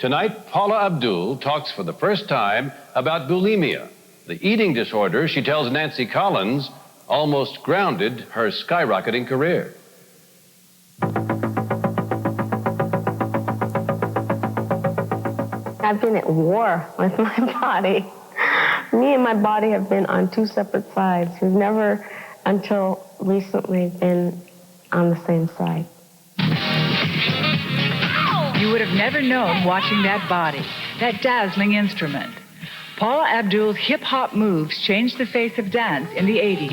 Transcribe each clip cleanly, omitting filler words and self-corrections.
Tonight, Paula Abdul talks for the first time about bulimia, the eating disorder she tells Nancy Collins almost grounded her skyrocketing career. I've been at war with my body. Me and my body have been on two separate sides. We've never, until recently, been on the same side. You would have never known watching that body, that dazzling instrument. Paula Abdul's hip-hop moves changed the face of dance in the 80s.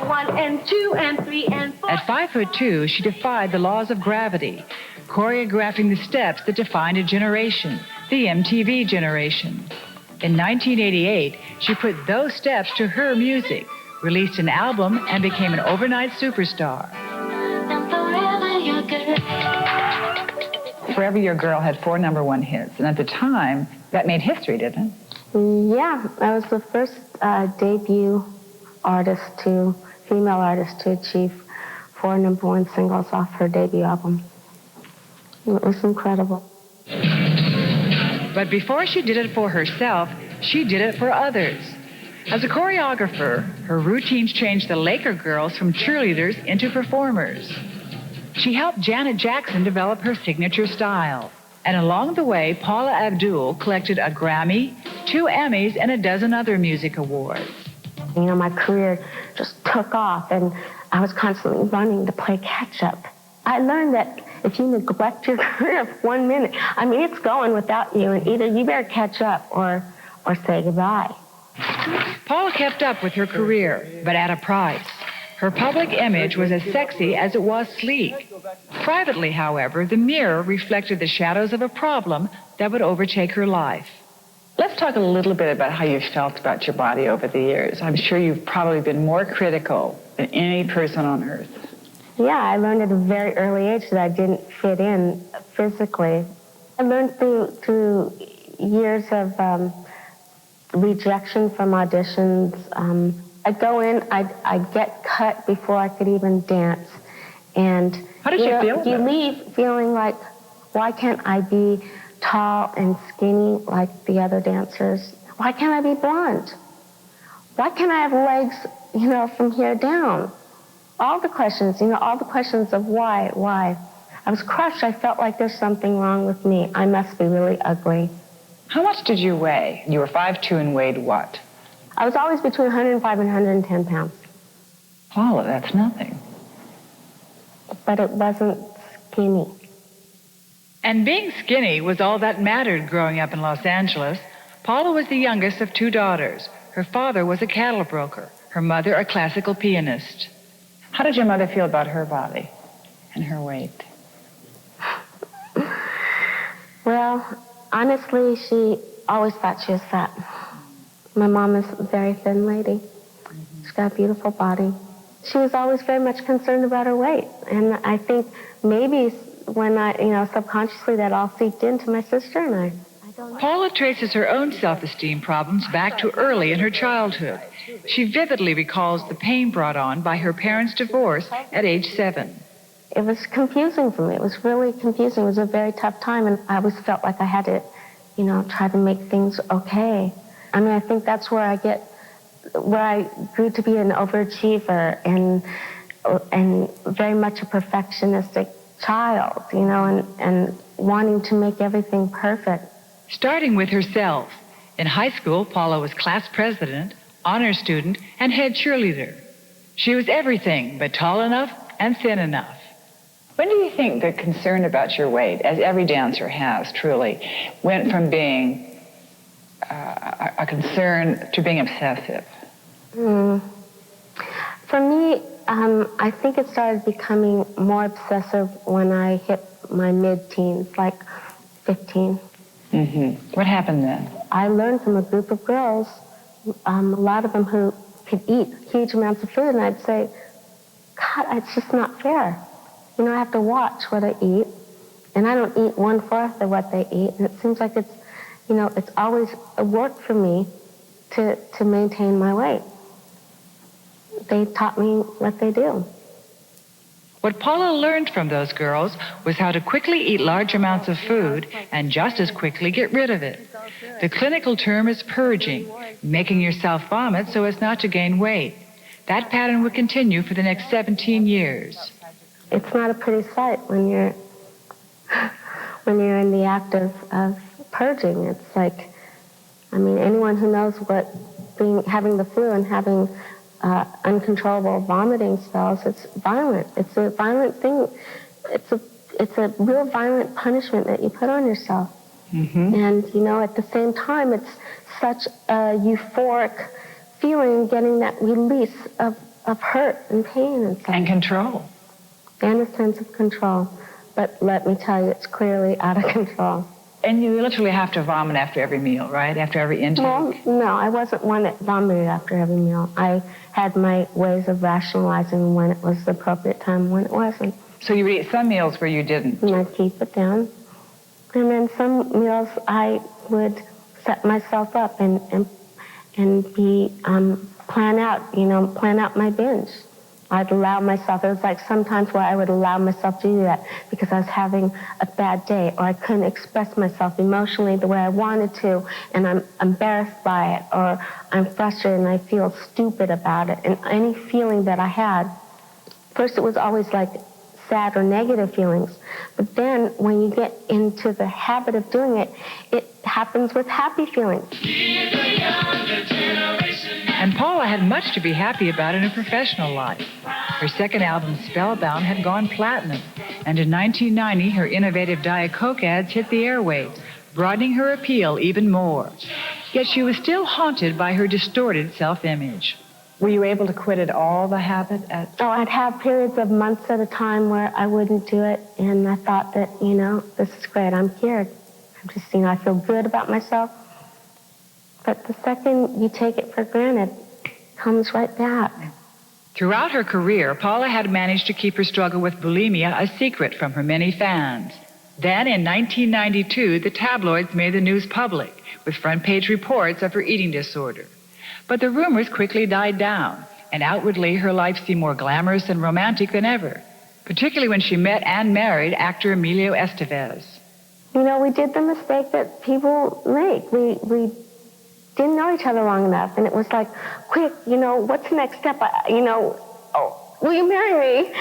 One and two and three and four. At 5'2", she defied the laws of gravity, choreographing the steps that defined a generation, the MTV generation. In 1988, she put those steps to her music, released an album, and became an overnight superstar. Forever Your Girl had 4 #1 hits, and at the time, that made history, didn't it? Yeah, I was the first debut female artist to achieve 4 #1 singles off her debut album. It was incredible. But before she did it for herself, she did it for others. As a choreographer, her routines changed the Laker girls from cheerleaders into performers. She helped Janet Jackson develop her signature style. And along the way, Paula Abdul collected a Grammy, 2 Emmys, and a dozen other music awards. You know, my career just took off, and I was constantly running to play catch-up. I learned that if you neglect your career for 1 minute, I mean, it's going without you, and either you better catch up or say goodbye. Paula kept up with her career, but at a price. Her public image was as sexy as it was sleek. Privately, however, the mirror reflected the shadows of a problem that would overtake her life. Let's talk a little bit about how you've felt about your body over the years. I'm sure you've probably been more critical than any person on earth. Yeah, I learned at a very early age that I didn't fit in physically. I learned through years of rejection from auditions. I'd go in, I'd get cut before I could even dance. And how did you feel? You leave feeling like, why can't I be tall and skinny like the other dancers? Why can't I be blonde? Why can't I have legs, from here down? All the questions, all the questions of why. I was crushed. I felt like there's something wrong with me. I must be really ugly. How much did you weigh? You were 5'2" and weighed what? I was always between 105 and 110 pounds. Paula, that's nothing. But it wasn't skinny. And being skinny was all that mattered growing up in Los Angeles. Paula was the youngest of 2 daughters. Her father was a cattle broker, her mother a classical pianist. How did your mother feel about her body and her weight? Well, honestly, she always thought she was fat. My mom is a very thin lady. She's got a beautiful body. She was always very much concerned about her weight. And I think maybe when subconsciously that all seeped into my sister and I. Paula traces her own self-esteem problems back to early in her childhood. She vividly recalls the pain brought on by her parents' divorce at age 7. It was confusing for me. It was really confusing. It was a very tough time, and I always felt like I had to, try to make things okay. I mean, I think that's where I grew to be an overachiever and very much a perfectionistic child, and wanting to make everything perfect. Starting with herself. In high school, Paula was class president, honor student, and head cheerleader. She was everything but tall enough and thin enough. When do you think the concern about your weight, as every dancer has truly, went from being a concern to being obsessive? For me, I think it started becoming more obsessive when I hit my mid-teens, like 15. What happened then? I learned from a group of girls, a lot of them who could eat huge amounts of food, and I'd say, God, it's just not fair. I have to watch what I eat, and I don't eat 1/4 of what they eat, and it seems like it's always a work for me to maintain my weight. They taught me what they do. What Paula learned from those girls was how to quickly eat large amounts of food and just as quickly get rid of it. The clinical term is purging, making yourself vomit so as not to gain weight. That pattern would continue for the next 17 years. It's not a pretty sight when you're in the act of purging. It's like, I mean, anyone who knows what having the flu and having uncontrollable vomiting spells, it's violent. It's a violent thing. It's a real violent punishment that you put on yourself. Mm-hmm. And, you know, at the same time, it's such a euphoric feeling, getting that release of hurt and pain and stuff. And control. And a sense of control. But let me tell you, it's clearly out of control. And you literally have to vomit after every meal, right? After every intake? Well, no, I wasn't one that vomited after every meal. I had my ways of rationalizing when it was the appropriate time and when it wasn't. So you would eat some meals where you didn't? And I'd keep it down. And then some meals I would set myself up and plan out my binge. I'd allow myself, it was like sometimes where I would allow myself to do that because I was having a bad day or I couldn't express myself emotionally the way I wanted to and I'm embarrassed by it or I'm frustrated and I feel stupid about it. And any feeling that I had, first it was always like sad or negative feelings, but then when you get into the habit of doing it, it happens with happy feelings. And Paula had much to be happy about in her professional life. Her second album, Spellbound, had gone platinum, and in 1990, her innovative Diet Coke ads hit the airwaves, broadening her appeal even more. Yet she was still haunted by her distorted self-image. Were you able to quit it all, the habit? Oh, I'd have periods of months at a time where I wouldn't do it, and I thought that, you know, this is great, I'm cured. I'm just, you know, I feel good about myself. But the second you take it for granted, it comes right back. Throughout her career, Paula had managed to keep her struggle with bulimia a secret from her many fans. Then, in 1992, the tabloids made the news public, with front-page reports of her eating disorder. But the rumors quickly died down, and outwardly her life seemed more glamorous and romantic than ever, particularly when she met and married actor Emilio Estevez. You know, we did the mistake that people make. We didn't know each other long enough, and it was like, quick, you know, what's the next step? Will you marry me?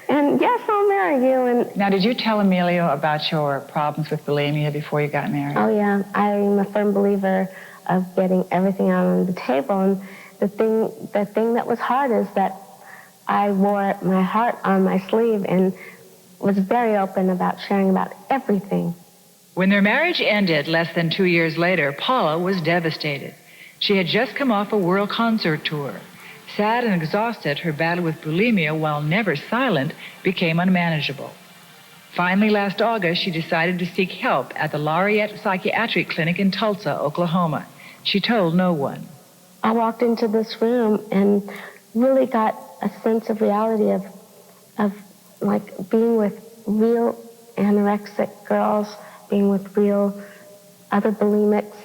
And yes, I'll marry you. And now, did you tell Emilio about your problems with bulimia before you got married? Oh, yeah. I'm a firm believer of getting everything out on the table. And the thing that was hard is that I wore my heart on my sleeve and was very open about sharing about everything. When their marriage ended less than 2 years later, Paula was devastated. She had just come off a world concert tour. Sad and exhausted, her battle with bulimia, while never silent, became unmanageable. Finally, last August, she decided to seek help at the Laureate Psychiatric Clinic in Tulsa, Oklahoma. She told no one. I walked into this room and really got a sense of reality of like being with real anorexic girls, being with real other bulimics,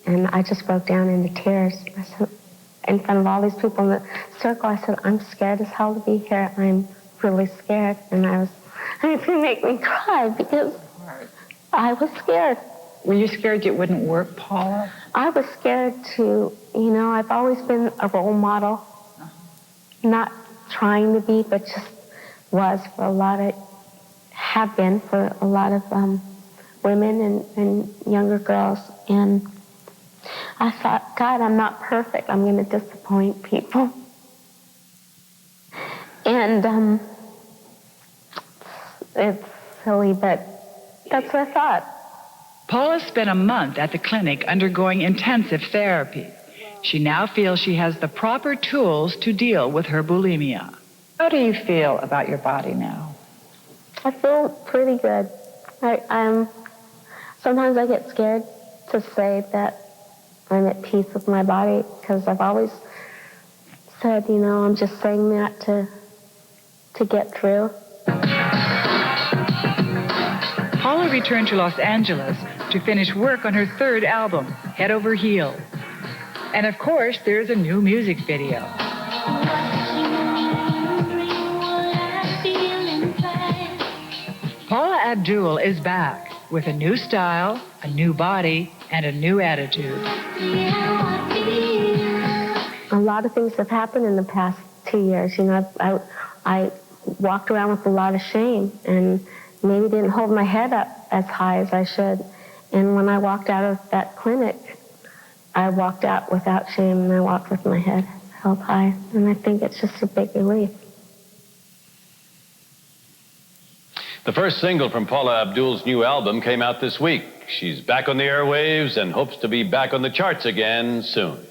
and I just broke down into tears. I said, in front of all these people in the circle, I said, I'm scared as hell to be here. I'm really scared. And it didn't make me cry because I was scared. Were you scared it wouldn't work, Paula? I was scared to, you know, I've always been a role model, not trying to be, but just was for have been for a lot of women and younger girls. And I thought, God, I'm not perfect. I'm going to disappoint people. And it's silly, but that's what I thought. Paula spent a month at the clinic undergoing intensive therapy. She now feels she has the proper tools to deal with her bulimia. How do you feel about your body now? I feel pretty good. Sometimes I get scared to say that I'm at peace with my body because I've always said, you know, I'm just saying that to get through. Paula returned to Los Angeles to finish work on her third album, Head Over Heels. And of course, there's a new music video. Abdul is back with a new style, a new body, and a new attitude. A lot of things have happened in the past 2 years. You know, I walked around with a lot of shame and maybe didn't hold my head up as high as I should. And when I walked out of that clinic, I walked out without shame and I walked with my head held high. And I think it's just a big relief. The first single from Paula Abdul's new album came out this week. She's back on the airwaves and hopes to be back on the charts again soon.